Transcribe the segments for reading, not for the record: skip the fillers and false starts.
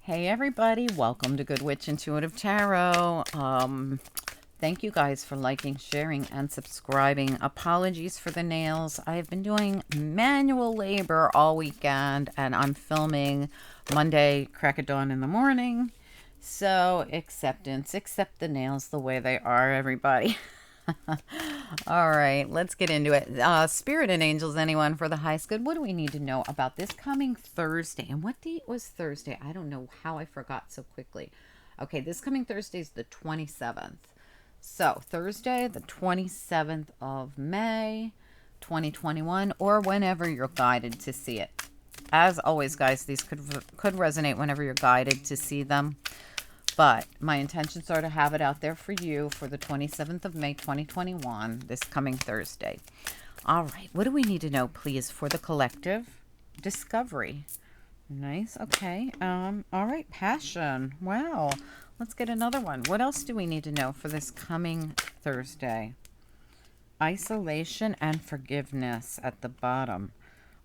Hey everybody, welcome to Good Witch Intuitive Tarot. Thank you guys for liking, sharing, and subscribing. Apologies for the nails. I've been doing manual labor all weekend and I'm filming Monday, crack of dawn in the morning. So acceptance, accept the nails the way they are, everybody. All right, let's get into it. Spirit and angels, anyone for the highest good? What do we need to know about this coming Thursday? And what date was Thursday? I don't know how I forgot so quickly. Okay, this coming Thursday is the 27th. So Thursday, the 27th of May, 2021, or whenever you're guided to see it. As always, guys, these could resonate whenever you're guided to see them. But my intentions are to have it out there for you for the 27th of May, 2021, this coming Thursday. All right. What do we need to know, please, for the collective? Discovery. Nice. Okay. All right. Passion. Wow. Let's get another one. What else do we need to know for this coming Thursday? Isolation and forgiveness at the bottom.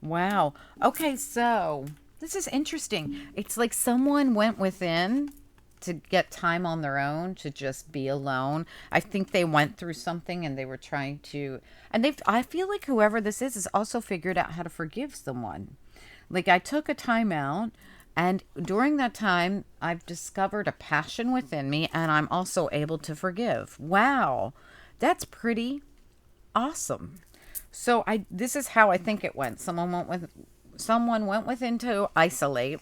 Wow. Okay. So this is interesting. It's like someone went within to get time on their own, to just be alone. I think they went through something and they were trying to, and I feel like whoever this is also figured out how to forgive someone. Like I took a time out, and during that time, I've discovered a passion within me, and I'm also able to forgive. Wow, that's pretty awesome. So this is how I think it went. Someone went within to isolate,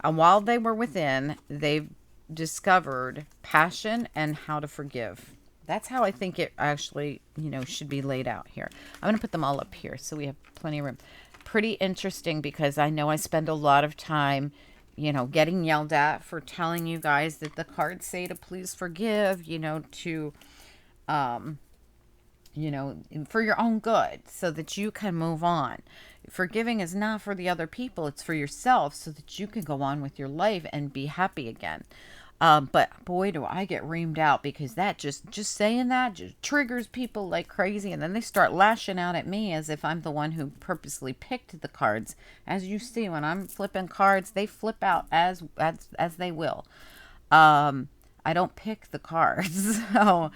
and while they were within, they discovered passion and how to forgive. That's how I think it actually, should be laid out here. I'm going to put them all up here so we have plenty of room. Pretty interesting because I know I spend a lot of time, getting yelled at for telling you guys that the cards say to please forgive, to, for your own good so that you can move on. Forgiving is not for the other people. It's for yourself so that you can go on with your life and be happy again. But boy, do I get reamed out because that just saying that just triggers people like crazy. And then they start lashing out at me as if I'm the one who purposely picked the cards. As you see, when I'm flipping cards, they flip out as they will. I don't pick the cards. So,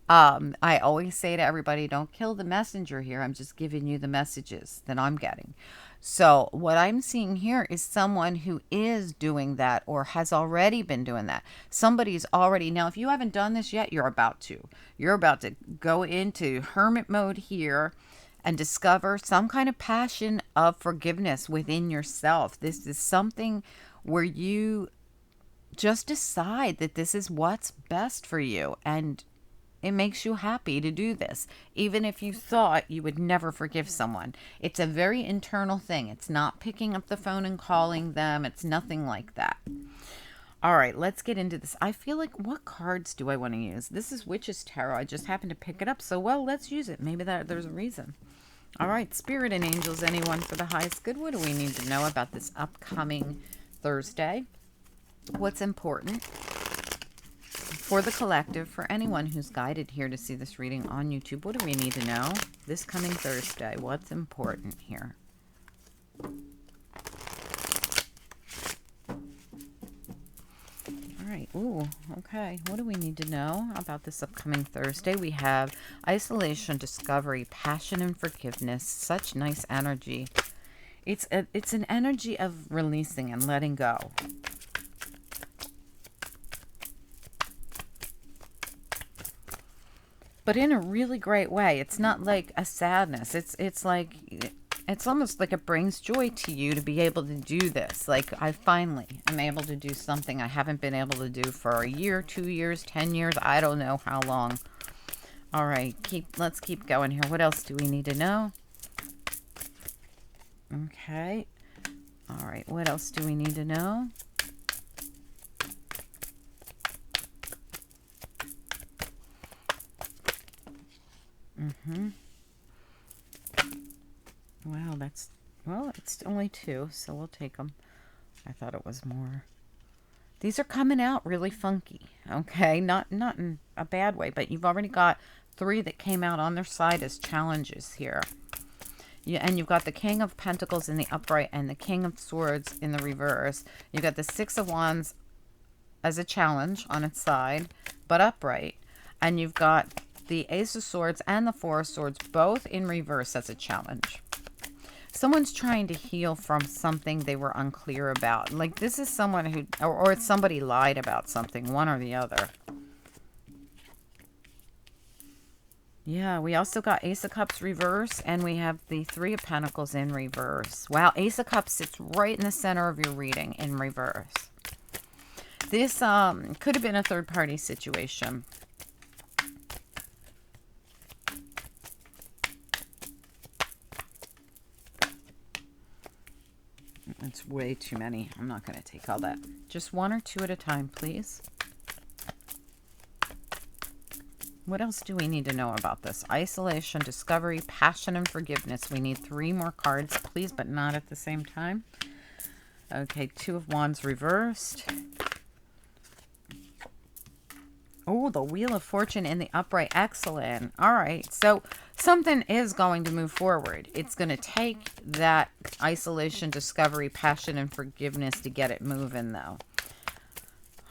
I always say to everybody, don't kill the messenger here. I'm just giving you the messages that I'm getting. So what I'm seeing here is someone who is doing that or has already been doing that. Somebody's already, now if you haven't done this yet, you're about to. You're about to go into hermit mode here and discover some kind of passion of forgiveness within yourself. This is something where you just decide that this is what's best for you, and it makes you happy to do this, even if you thought you would never forgive someone. It's a very internal thing. It's not picking up the phone and calling them. It's nothing like that. All right, let's get into this. I feel like, what cards do I want to use? This is Witch's Tarot. I just happened to pick it up, so well, let's use it. Maybe there's a reason. All right, Spirit and Angels, anyone for the highest good? What do we need to know about this upcoming Thursday? What's important for the collective, for anyone who's guided here to see this reading on YouTube? What do we need to know this coming Thursday? What's important here? All right. Ooh, okay. What do we need to know about this upcoming Thursday? We have isolation, discovery, passion, and forgiveness. Such nice energy. It's an energy of releasing and letting go. But in a really great way. It's not like a sadness. It's like, it's almost like it brings joy to you to be able to do this. Like, I finally am able to do something I haven't been able to do for a year, 2 years, 10 years. I don't know how long. All right, let's keep going here. What else do we need to know? Okay. All right, what else do we need to know? Wow, it's only 2, so we'll take them. I thought it was more. These are coming out really funky, okay? Not in a bad way, but you've already got 3 that came out on their side as challenges here. Yeah, and you've got the King of Pentacles in the upright and the King of Swords in the reverse. You've got the Six of Wands as a challenge on its side, but upright. And you've got the Ace of Swords and the Four of Swords both in reverse as a challenge. Someone's trying to heal from something they were unclear about. Like this is someone who, or somebody lied about something, one or the other. Yeah, we also got Ace of Cups reverse, and we have the Three of Pentacles in reverse. Wow, Ace of Cups sits right in the center of your reading in reverse. This could have been a third-party situation. It's way too many. I'm not going to take all that. Just one or two at a time, please. What else do we need to know about this? Isolation, discovery, passion, and forgiveness. We need 3 more cards, please, but not at the same time. Okay, Two of Wands reversed. Oh, the Wheel of Fortune in the upright. Excellent. All right, so something is going to move forward. It's going to take that isolation, discovery, passion, and forgiveness to get it moving, though.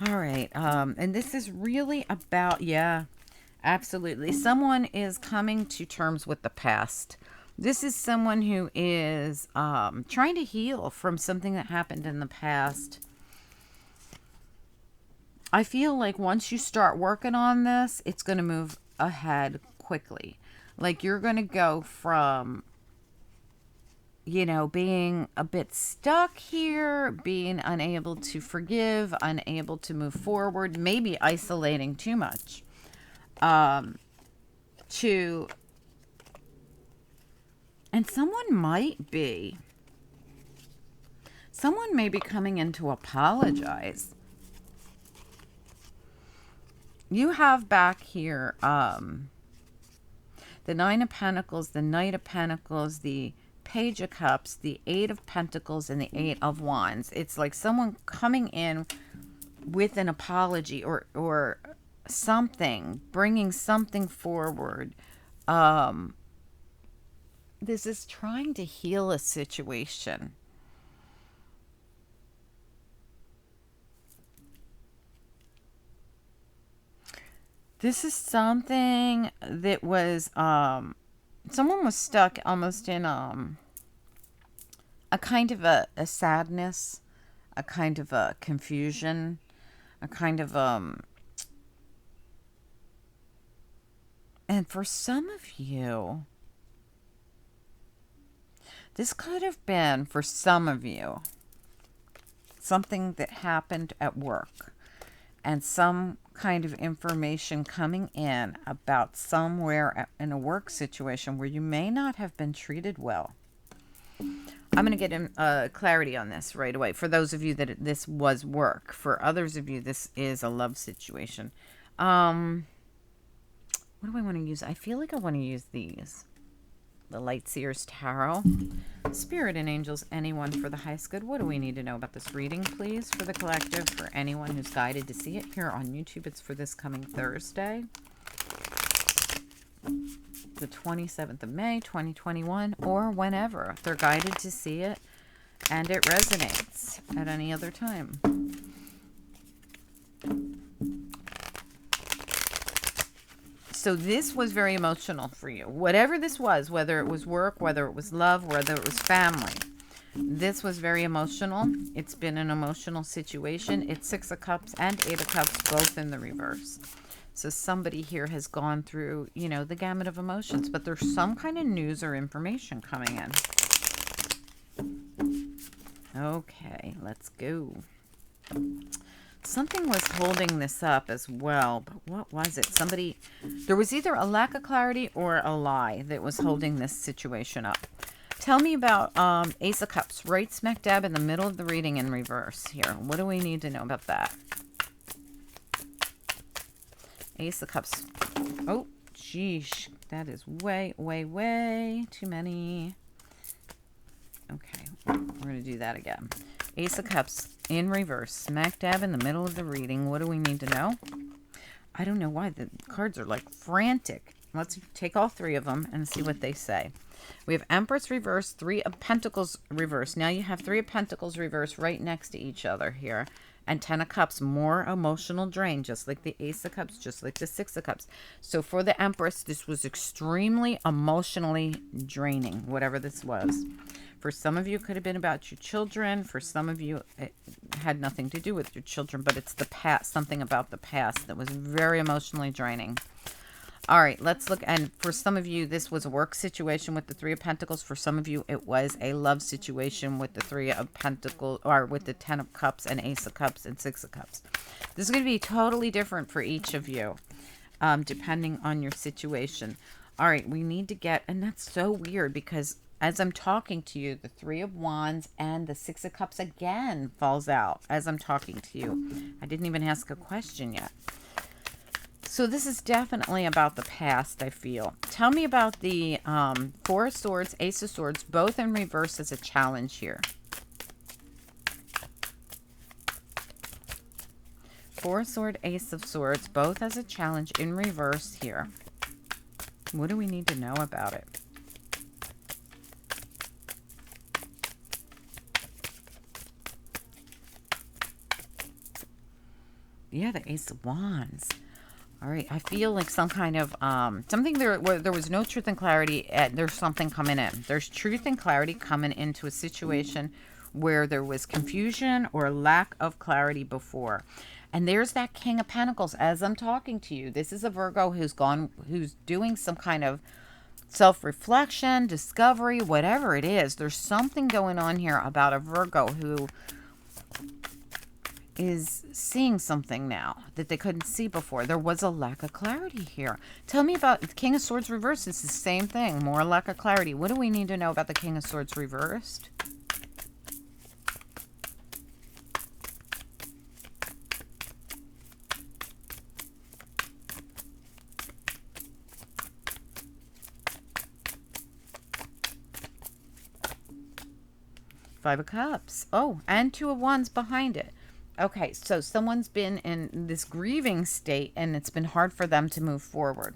All right, and this is really about, yeah, absolutely. Someone is coming to terms with the past. This is someone who is trying to heal from something that happened in the past. I feel like once you start working on this, it's going to move ahead quickly. Like you're going to go from, you know, being a bit stuck here, being unable to forgive, unable to move forward, maybe isolating too much. And someone may be coming in to apologize. You have back here the Nine of Pentacles, the Knight of Pentacles, the Page of Cups, the Eight of Pentacles, and the Eight of Wands. It's like someone coming in with an apology or something, bringing something forward. This is trying to heal a situation. This is something that was, someone was stuck almost in a kind of a sadness, a kind of a confusion, a kind of, and for some of you, this could have been, for some of you, something that happened at work and some kind of information coming in about somewhere in a work situation where you may not have been treated well. I'm going to get clarity on this right away. For those of you that this was work. For others of you, this is a love situation. What do I want to use? I feel like I want to use these. The Light Seers Tarot. Spirit and Angels, anyone for the highest good. What do we need to know about this reading, please, for the collective, for anyone who's guided to see it here on YouTube? It's for this coming Thursday, the 27th of May, 2021, or whenever. They're guided to see it, and it resonates at any other time. So this was very emotional for you. Whatever this was, whether it was work, whether it was love, whether it was family, this was very emotional. It's been an emotional situation. It's Six of Cups and Eight of Cups, both in the reverse. So somebody here has gone through, you know, the gamut of emotions, but there's some kind of news or information coming in. Okay, let's go. Something was holding this up as well, but what was it? There was either a lack of clarity or a lie that was holding this situation up. Tell me about Ace of Cups, right smack dab in the middle of the reading in reverse here. What do we need to know about that? Ace of Cups. Oh, geesh. That is way, way, way too many. Okay, we're going to do that again. Ace of Cups in reverse, smack dab in the middle of the reading. What do we need to know? I don't know why the cards are like frantic. Let's take all 3 of them and see what they say. We have Empress reverse, 3 of Pentacles reverse. Now you have 3 of Pentacles reverse right next to each other here. And 10 of Cups, more emotional drain, just like the Ace of Cups, just like the Six of Cups. So for the Empress, this was extremely emotionally draining, whatever this was. For some of you, it could have been about your children. For some of you, it had nothing to do with your children, but it's the past, something about the past that was very emotionally draining. All right, let's look. And for some of you, this was a work situation with the Three of Pentacles. For some of you, it was a love situation with the Three of Pentacles, or with the 10 of Cups and Ace of Cups and Six of Cups. This is going to be totally different for each of you, depending on your situation. All right, we need to get, and that's so weird because as I'm talking to you, the Three of Wands and the Six of Cups again falls out as I'm talking to you. I didn't even ask a question yet. So this is definitely about the past, I feel. Tell me about the Four of Swords, Ace of Swords, both in reverse as a challenge here. Four of Swords, Ace of Swords, both as a challenge in reverse here. What do we need to know about it? Yeah, the Ace of Wands. All right, I feel like some kind of, something there where there was no truth and clarity, there's something coming in. There's truth and clarity coming into a situation where there was confusion or lack of clarity before. And there's that King of Pentacles as I'm talking to you. This is a Virgo who's doing some kind of self-reflection, discovery, whatever it is. There's something going on here about a Virgo who is seeing something now that they couldn't see before. There was a lack of clarity here. Tell me about the King of Swords reversed. It's the same thing. More lack of clarity. What do we need to know about the King of Swords reversed? Five of Cups. Oh, and Two of Wands behind it. Okay, so someone's been in this grieving state and it's been hard for them to move forward.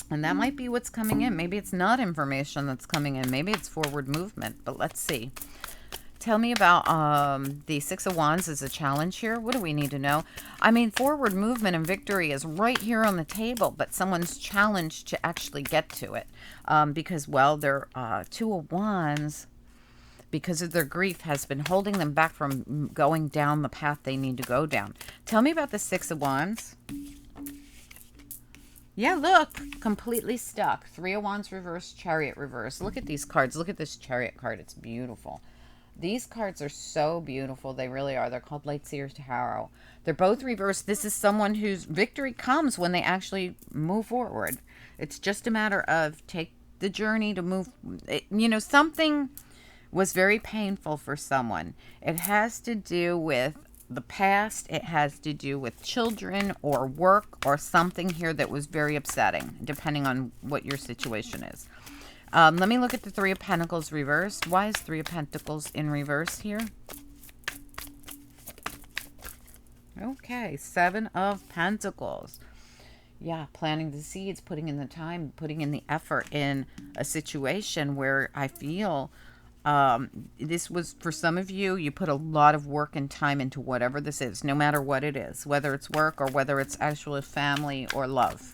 And that might be what's coming in. Maybe it's not information that's coming in. Maybe it's forward movement, but let's see. Tell me about the Six of Wands as a challenge here. What do we need to know? I mean, forward movement and victory is right here on the table, but someone's challenged to actually get to it because, well, their Two of Wands, because of their grief, has been holding them back from going down the path they need to go down. Tell me about the Six of Wands. Yeah, look, completely stuck. Three of Wands reverse, Chariot reverse. Look at these cards. Look at this Chariot card. It's beautiful. These cards are so beautiful. They really are. They're called Lightseer Tarot. They're both reversed. This is someone whose victory comes when they actually move forward. It's just a matter of take the journey to move. You know, something was very painful for someone. It has to do with the past. It has to do with children or work or something here that was very upsetting, depending on what your situation is. Let me look at the Three of Pentacles reversed. Why is Three of Pentacles in reverse here? Okay, Seven of Pentacles. Yeah, planting the seeds, putting in the time, putting in the effort in a situation where I feel this was, for some of you, you put a lot of work and time into whatever this is, no matter what it is, whether it's work or whether it's actual family or love.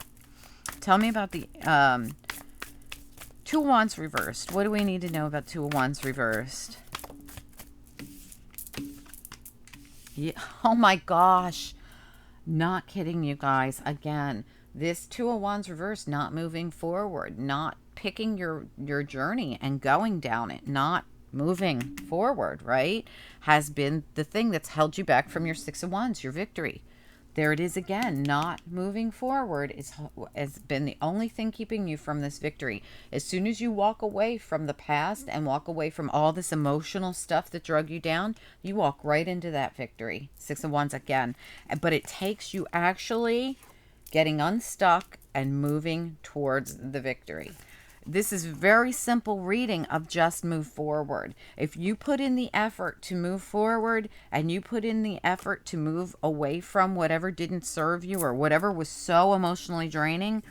Tell me about the Two of Wands reversed. What do we need to know about Two of Wands reversed? Yeah. Oh my gosh. Not kidding, you guys. Again, this Two of Wands reversed, not moving forward, not picking your journey and going down it, not moving forward, right, has been the thing that's held you back from your Six of Wands, your victory. There it is again. Not moving forward has been the only thing keeping you from this victory. As soon as you walk away from the past and walk away from all this emotional stuff that drug you down, you walk right into that victory. Six of Wands again. But it takes you actually getting unstuck and moving towards the victory. This is very simple reading of just move forward. If you put in the effort to move forward and you put in the effort to move away from whatever didn't serve you or whatever was so emotionally draining,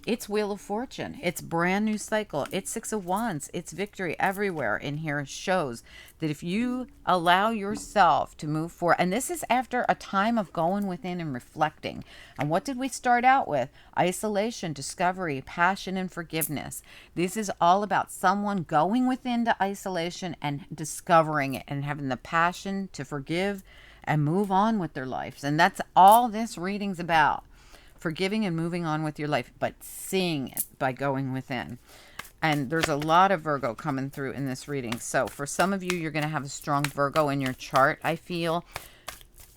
It's Wheel of Fortune. It's brand new cycle. It's Six of Wands. It's victory everywhere in here. Shows that if you allow yourself to move forward, and this is after a time of going within and reflecting. And what did we start out with? Isolation, discovery, passion, and forgiveness. This is all about someone going within to isolation and discovering it and having the passion to forgive and move on with their lives. And that's all this reading's about. Forgiving and moving on with your life, but seeing it by going within. And there's a lot of Virgo coming through in this reading. So for some of you, you're going to have a strong Virgo in your chart, I feel.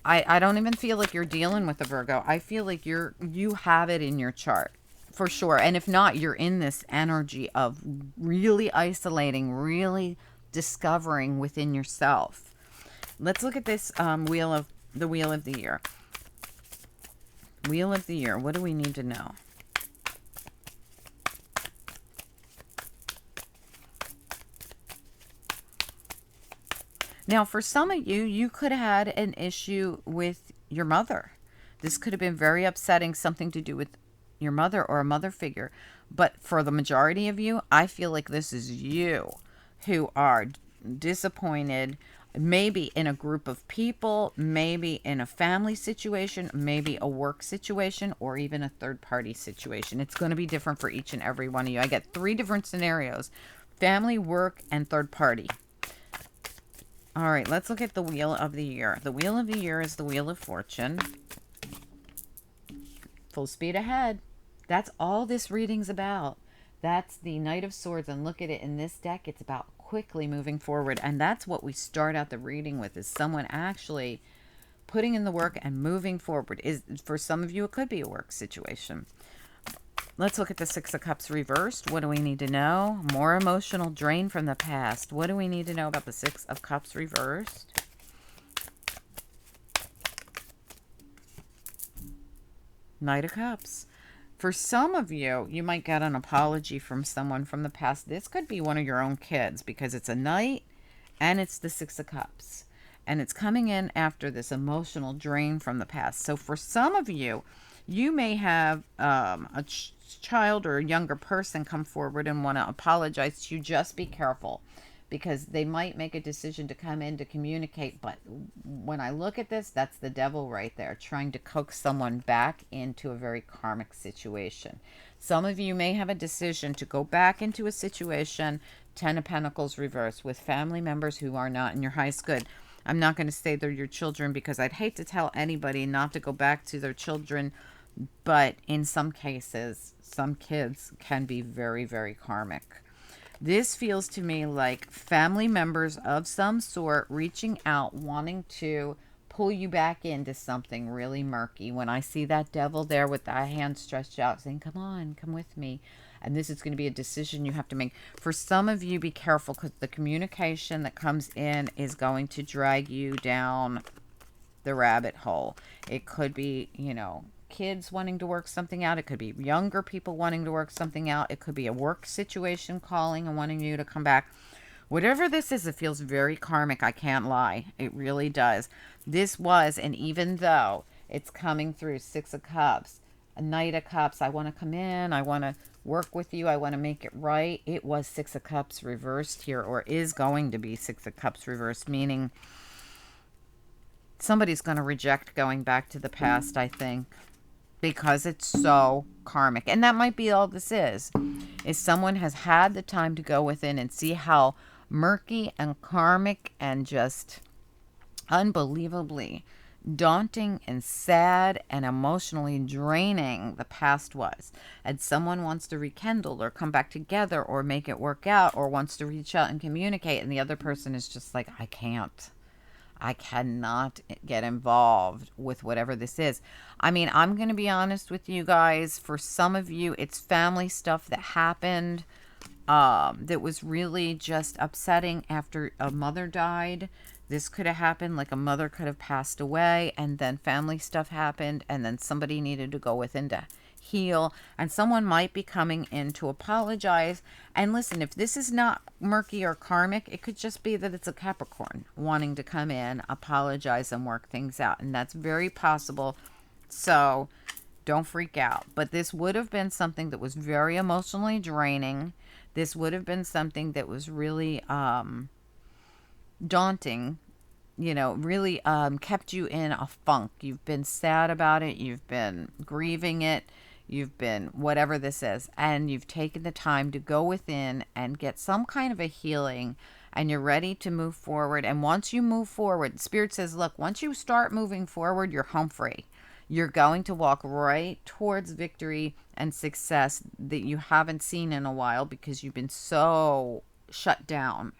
I don't even feel like you're dealing with a Virgo. I feel like you have it in your chart for sure. And if not, you're in this energy of really isolating, really discovering within yourself. Let's look at this wheel of the year. Wheel of the year. What do we need to know? Now, for some of you, you could have had an issue with your mother. This could have been very upsetting, something to do with your mother or a mother figure. But for the majority of you, I feel like this is you who are disappointed, maybe in a group of people, maybe in a family situation, maybe a work situation, or even a third-party situation. It's going to be different for each and every one of you. I get 3 different scenarios: family, work, and third party. All right, let's look at the Wheel of the Year. The Wheel of the Year is the Wheel of Fortune. Full speed ahead. That's all this reading's about. That's the Knight of Swords, and look at it in this deck. It's about quickly moving forward, and that's what we start out the reading with, is someone actually putting in the work and moving forward. Is for some of you, it could be a work situation. Let's look at the Six of Cups reversed. What do we need to know? More emotional drain from the past. What do we need to know about the Six of Cups reversed? Knight of Cups. For some of you, you might get an apology from someone from the past. This could be one of your own kids, because it's a knight and it's the Six of Cups. And it's coming in after this emotional drain from the past. So for some of you, you may have a child or a younger person come forward and want to apologize to you. Just be careful, because they might make a decision to come in to communicate. But when I look at this, that's the devil right there, trying to coax someone back into a very karmic situation. Some of you may have a decision to go back into a situation, 10 of Pentacles reversed, with family members who are not in your highest good. I'm not going to say they're your children, because I'd hate to tell anybody not to go back to their children. But in some cases, some kids can be very, very karmic. This feels to me like family members of some sort reaching out, wanting to pull you back into something really murky. When I see that devil there with that hand stretched out saying, come on, come with me. And this is going to be a decision you have to make. For some of you, be careful, because the communication that comes in is going to drag you down the rabbit hole. It could be, kids wanting to work something out. It could be younger people wanting to work something out. It could be a work situation calling and wanting you to come back. Whatever this is, it feels very karmic. I can't lie. It really does. This was, and even though it's coming through Six of Cups, a Knight of Cups, I want to come in, I want to work with you, I want to make it right. It was Six of Cups reversed here, or is going to be Six of Cups reversed, meaning somebody's going to reject going back to the past, I think, because it's so karmic. And that might be all this is someone has had the time to go within and see how murky and karmic and just unbelievably daunting and sad and emotionally draining the past was. And someone wants to rekindle or come back together or make it work out, or wants to reach out and communicate, and the other person is just like, I cannot get involved with whatever this is. I mean, I'm going to be honest with you guys. For some of you, it's family stuff that happened that was really just upsetting after a mother died. This could have happened, like a mother could have passed away, and then family stuff happened, and then somebody needed to go within to heal, and someone might be coming in to apologize. And listen, if this is not murky or karmic, it could just be that it's a Capricorn wanting to come in, apologize, and work things out, and that's very possible. So Don't freak out. But this would have been something that was very emotionally draining. This would have been something that was really daunting, really kept you in a funk. You've been sad about it. You've been grieving it. You've been whatever this is. And you've taken the time to go within and get some kind of a healing. And you're ready to move forward. And once you move forward, Spirit says, look, once you start moving forward, you're home free. You're going to walk right towards victory and success that you haven't seen in a while because you've been so shut down.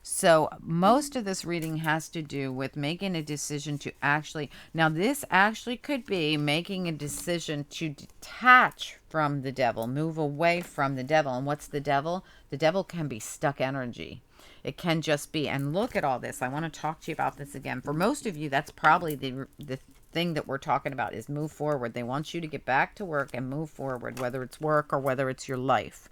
So most of this reading has to do with making a decision to actually, now this actually could be making a decision to detach from the devil, move away from the devil. And what's the devil? The devil can be stuck energy. It can just be, and look at all this. I want to talk to you about this again. For most of you, that's probably the thing that we're talking about is move forward. They want you to get back to work and move forward, whether it's work or whether it's your life.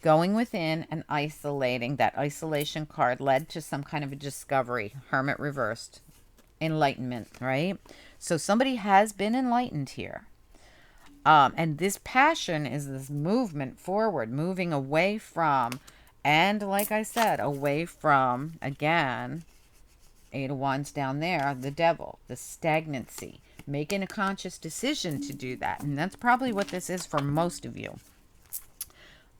Going within and isolating, that isolation card led to some kind of a discovery. Hermit reversed. Enlightenment, right? So somebody has been enlightened here. And this passion is this movement forward, moving away from, and like I said, away from, again, 8 of Wands down there, the devil, the stagnancy. Making a conscious decision to do that. And that's probably what this is for most of you.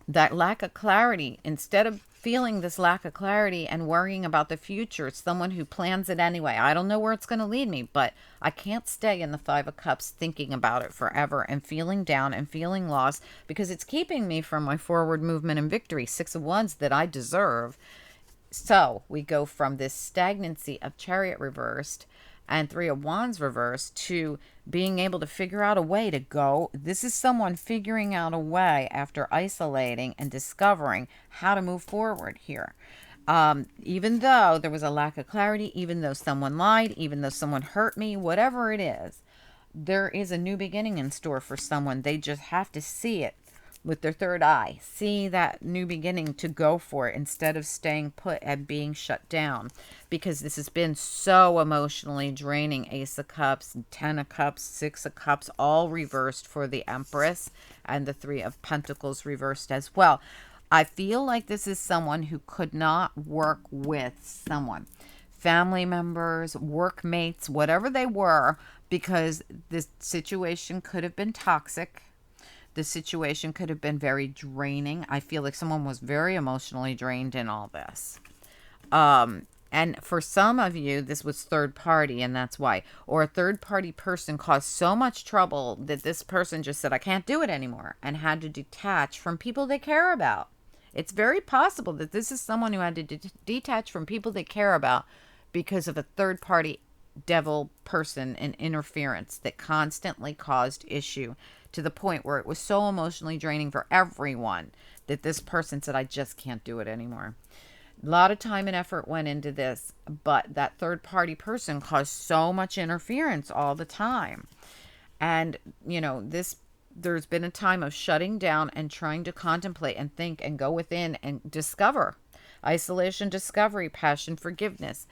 That lack of clarity, instead of feeling this lack of clarity and worrying about the future, it's someone who plans it anyway. I don't know where it's going to lead me, but I can't stay in the 5 of Cups thinking about it forever and feeling down and feeling lost because it's keeping me from my forward movement and victory. 6 of Wands that I deserve. So we go from this stagnancy of Chariot reversed and 3 of Wands reversed to being able to figure out a way to go. This is someone figuring out a way after isolating and discovering how to move forward here. Even though there was a lack of clarity, even though someone lied, even though someone hurt me, whatever it is, there is a new beginning in store for someone. They just have to see it with their third eye, see that new beginning to go for it instead of staying put and being shut down, because this has been so emotionally draining. Ace of Cups, 10 of Cups, 6 of Cups, all reversed for the Empress, and the 3 of Pentacles reversed as well. I feel like this is someone who could not work with someone, family members, workmates, whatever they were, because this situation could have been toxic. The situation could have been very draining. I feel like someone was very emotionally drained in all this. And for some of you, this was third party, and that's why. Or a third party person caused so much trouble that this person just said, I can't do it anymore, and had to detach from people they care about. It's very possible that this is someone who had to detach from people they care about because of a third party devil person and interference that constantly caused issue, to the point where it was so emotionally draining for everyone that this person said, I just can't do it anymore. A lot of time and effort went into this, but that third party person caused so much interference all the time. And, there's been a time of shutting down and trying to contemplate and think and go within and discover. Isolation, discovery, passion, forgiveness.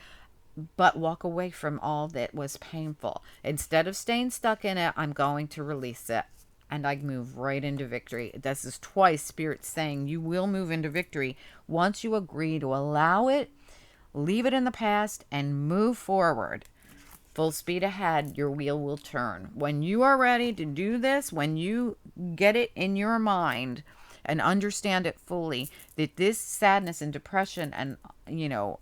But walk away from all that was painful. Instead of staying stuck in it, I'm going to release it. And I move right into victory. This is twice Spirit saying you will move into victory once you agree to allow it, leave it in the past, and move forward. Full speed ahead, your wheel will turn. When you are ready to do this, when you get it in your mind and understand it fully, that this sadness and depression and,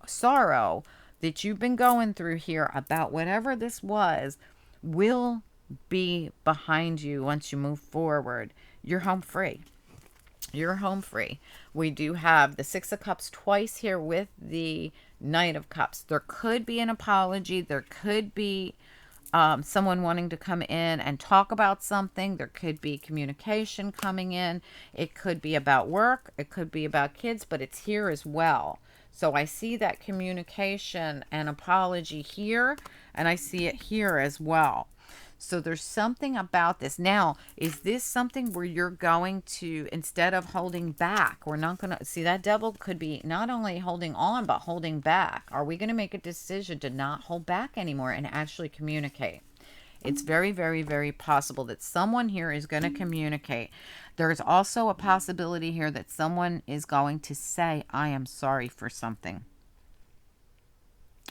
sorrow that you've been going through here about whatever this was will be behind you once you move forward. You're home free. You're home free. We do have the 6 of Cups twice here with the Knight of Cups. There could be an apology. There could be someone wanting to come in and talk about something. There could be communication coming in. It could be about work. It could be about kids, but it's here as well. So I see that communication and apology here, and I see it here as well. So there's something about this. Now, is this something where you're going to, instead of holding back, we're not going to, see, that devil could be not only holding on, but holding back. Are we going to make a decision to not hold back anymore and actually communicate? It's very, very, very possible that someone here is going to communicate. There's also a possibility here that someone is going to say, I am sorry for something.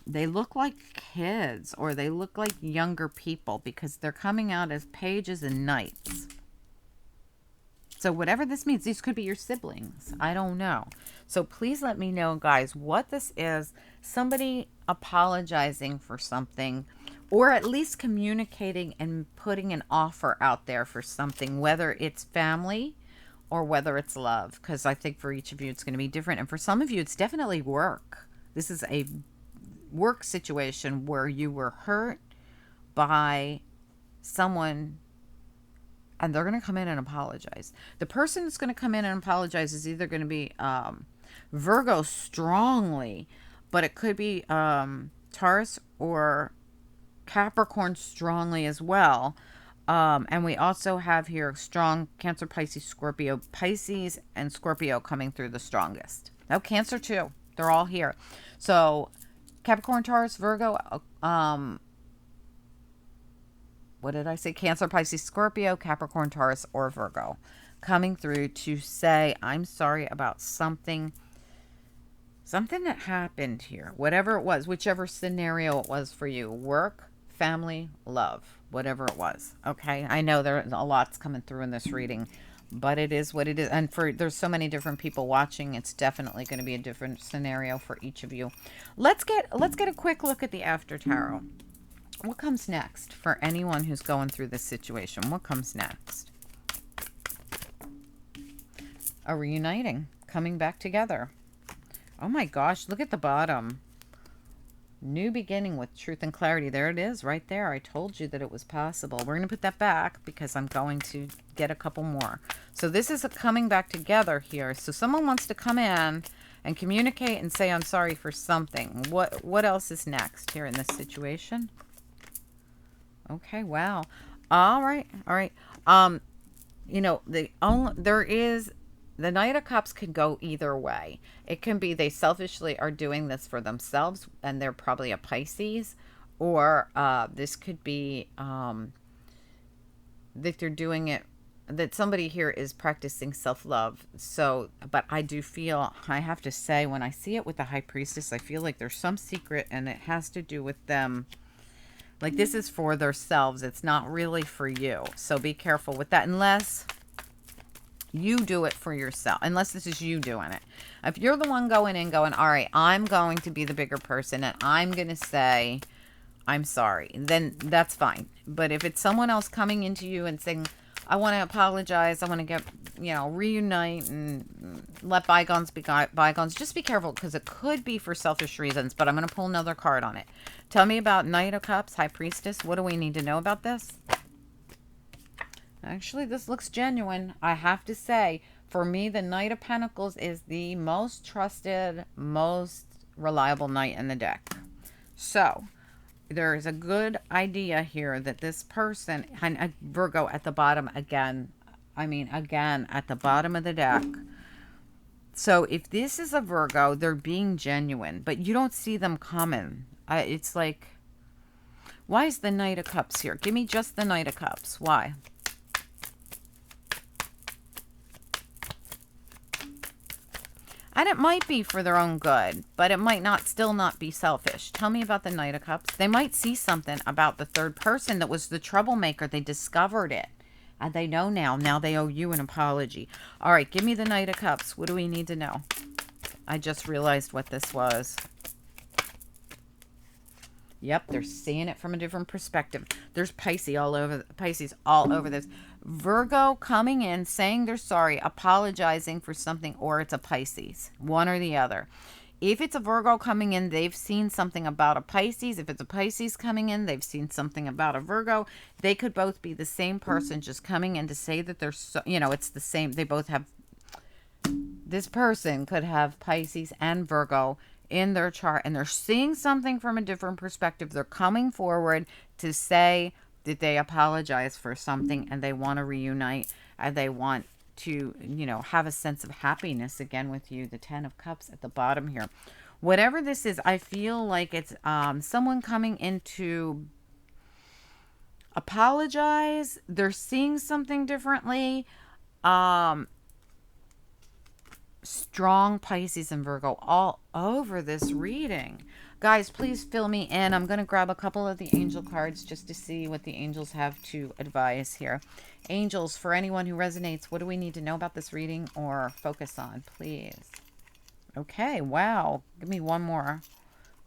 They look like kids, or they look like younger people, because they're coming out as pages and knights. So whatever this means, these could be your siblings. I don't know. So please let me know, guys, what this is. Somebody apologizing for something, or at least communicating and putting an offer out there for something, whether it's family or whether it's love. Because I think for each of you, it's going to be different. And for some of you, it's definitely work. This is a work situation where you were hurt by someone, and they're going to come in and apologize. The person that's going to come in and apologize is either going to be Virgo strongly, but it could be Taurus or Capricorn strongly as well. And we also have here strong Cancer, Pisces, Scorpio. Pisces and Scorpio coming through the strongest. Now Cancer too. They're all here. So Capricorn, Taurus, Virgo, what did I say? Cancer, Pisces, Scorpio, Capricorn, Taurus, or Virgo coming through to say, I'm sorry about something that happened here. Whatever it was, whichever scenario it was for you. Work, family, love, whatever it was. Okay, I know there's a lot's coming through in this reading, but it is what it is. And there's so many different people watching, it's definitely going to be a different scenario for each of you. Let's get a quick look at the after tarot. What comes next for anyone who's going through this situation? What comes next? A reuniting, coming back together. Oh my gosh, look at the bottom. New beginning with truth and clarity. There it is, right there. I told you that it was possible. We're going to put that back because I'm going to get a couple more. So this is a coming back together here. So someone wants to come in and communicate and say, I'm sorry for something. What else is next here in this situation? Okay, wow. All right. You know, the Knight of Cups can go either way. It can be they selfishly are doing this for themselves, and they're probably a Pisces, or this could be that they're doing it, that somebody here is practicing self-love. So, but I do feel, I have to say, when I see it with the High Priestess, I feel like there's some secret, and it has to do with them. Like, this is for themselves. It's not really for you. So be careful with that, unless you do it for yourself, unless this is you doing it. If you're the one going in going, all right, I'm going to be the bigger person and I'm going to say, I'm sorry, then that's fine. But if it's someone else coming into you and saying, I want to apologize, I want to get, reunite and let bygones be bygones, just be careful, because it could be for selfish reasons. But I'm going to pull another card on it. Tell me about Knight of Cups, High Priestess. What do we need to know about this? Actually, this looks genuine. I have to say, for me, the Knight of Pentacles is the most trusted, most reliable knight in the deck. So there is a good idea here that this person, and Virgo at the bottom again, again at the bottom of the deck. So if this is a Virgo, they're being genuine, but you don't see them coming. It's like, why is the Knight of Cups here? Give me just the Knight of Cups. Why? And it might be for their own good, but it might still not be selfish. Tell me about the Knight of Cups. They might see something about the third person that was the troublemaker. They discovered it, and they know now. Now they owe you an apology. All right, give me the Knight of Cups. What do we need to know? I just realized what this was. Yep, they're seeing it from a different perspective. There's Pisces all over this. Virgo coming in, saying they're sorry, apologizing for something, or it's a Pisces. One or the other. If it's a Virgo coming in, they've seen something about a Pisces. If it's a Pisces coming in, they've seen something about a Virgo. They could both be the same person just coming in to say that they're, it's the same. They both have, this person could have Pisces and Virgo in their chart, and they're seeing something from a different perspective. They're coming forward to say that they apologize for something, and they want to reunite, and they want to, have a sense of happiness again with you. The Ten of Cups at the bottom here. Whatever this is, I feel like it's someone coming into apologize. They're seeing something differently. Um, strong Pisces and Virgo all over this reading. Guys, please fill me in. I'm going to grab a couple of the angel cards just to see what the angels have to advise here. Angels, for anyone who resonates, what do we need to know about this reading or focus on, please? Okay, wow. Give me one more.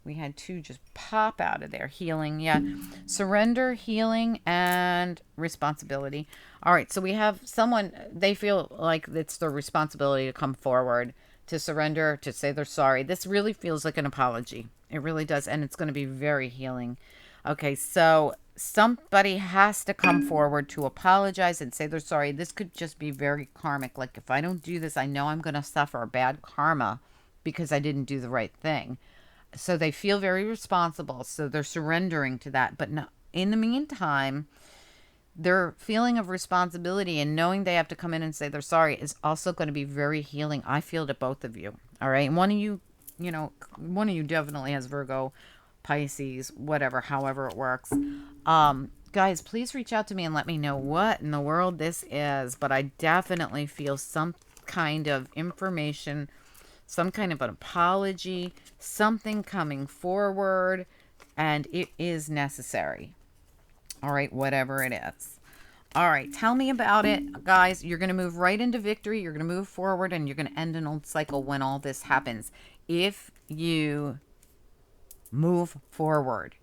We had two just pop out of there. Healing, yeah. Surrender, healing, and responsibility. All right, so we have someone, they feel like it's their responsibility to come forward, to surrender, to say they're sorry. This really feels like an apology. It really does, and it's going to be very healing. Okay, so somebody has to come forward to apologize and say they're sorry. This could just be very karmic. Like, if I don't do this, I know I'm going to suffer bad karma because I didn't do the right thing. So they feel very responsible. So they're surrendering to that. But no, in the meantime, their feeling of responsibility and knowing they have to come in and say they're sorry is also going to be very healing. I feel to both of you. All right. And one of you, one of you definitely has Virgo, Pisces, whatever, however it works. Guys, please reach out to me and let me know what in the world this is. But I definitely feel some kind of information, some kind of an apology, something coming forward, and it is necessary. All right, whatever it is. All right, tell me about it, guys. You're going to move right into victory. You're going to move forward, and you're going to end an old cycle when all this happens. If you move forward,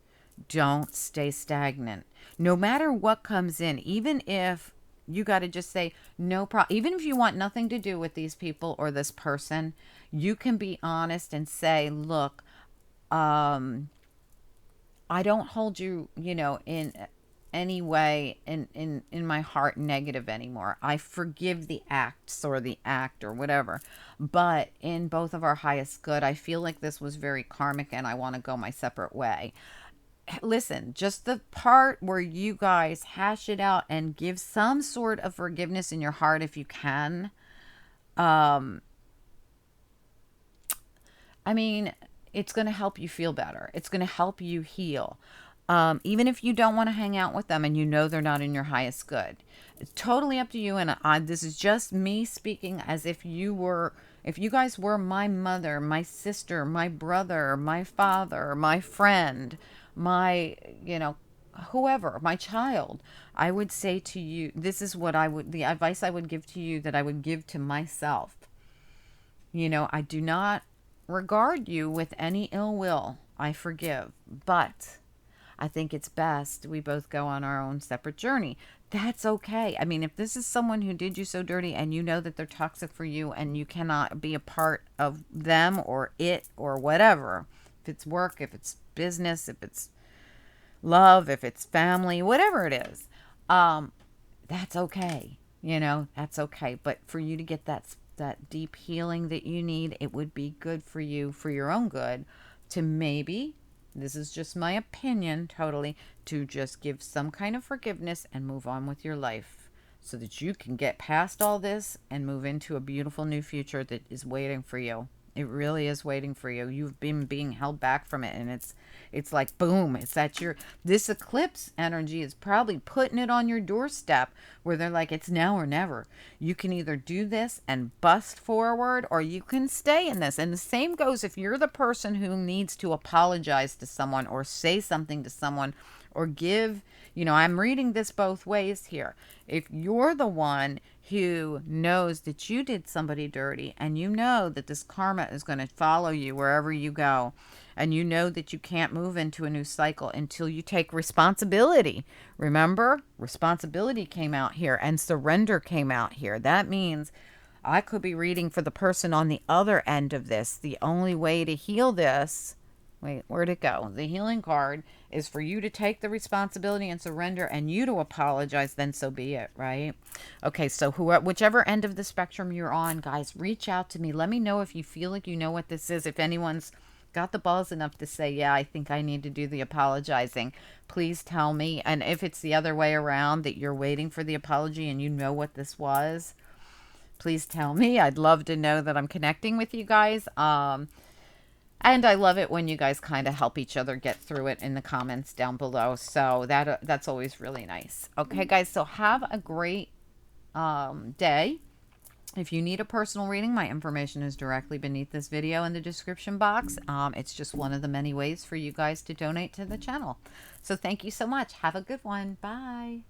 don't stay stagnant. No matter what comes in, even if you got to just say no problem. Even if you want nothing to do with these people or this person, you can be honest and say, look, I don't hold you, in any way in my heart negative anymore. I forgive the acts or the act or whatever. But in both of our highest good, I feel like this was very karmic and I want to go my separate way. Listen, just the part where you guys hash it out and give some sort of forgiveness in your heart if you can. I mean, it's going to help you feel better. It's going to help you heal. Even if you don't want to hang out with them and you know they're not in your highest good. It's totally up to you. And this is just me speaking as if you guys were my mother, my sister, my brother, my father, my friend, my, whoever, my child. I would say to you, this is what the advice I would give to you that I would give to myself. I do not regard you with any ill will. I forgive, but I think it's best we both go on our own separate journey. That's okay. I mean, if this is someone who did you so dirty and you know that they're toxic for you and you cannot be a part of them or it or whatever, if it's work, if it's business, if it's love, if it's family, whatever it is, that's okay. That's okay. But for you to get that deep healing that you need, it would be good for you, for your own good, to maybe, this is just my opinion totally, to just give some kind of forgiveness and move on with your life so that you can get past all this and move into a beautiful new future that is waiting for you. It really is waiting for you. You've been being held back from it, and it's like boom, it's at this eclipse energy is probably putting it on your doorstep where they're like, it's now or never. You can either do this and bust forward, or you can stay in this. And the same goes if you're the person who needs to apologize to someone or say something to someone or give, I'm reading this both ways here. If you're the one who knows that you did somebody dirty and you know that this karma is going to follow you wherever you go, and you know that you can't move into a new cycle until you take responsibility. Remember, responsibility came out here and surrender came out here. That means I could be reading for the person on the other end of this. The only way to heal this, wait, where'd it go? The healing card is for you to take the responsibility and surrender, and you to apologize, then so be it, right? Okay, so whichever end of the spectrum you're on, guys, reach out to me. Let me know if you feel like you know what this is. If anyone's got the balls enough to say, yeah, I think I need to do the apologizing, please tell me. And if it's the other way around, that you're waiting for the apology and you know what this was, please tell me. I'd love to know that I'm connecting with you guys. And I love it when you guys kind of help each other get through it in the comments down below. So that's always really nice. Okay, guys, so have a great day. If you need a personal reading, my information is directly beneath this video in the description box. It's just one of the many ways for you guys to donate to the channel. So thank you so much. Have a good one. Bye.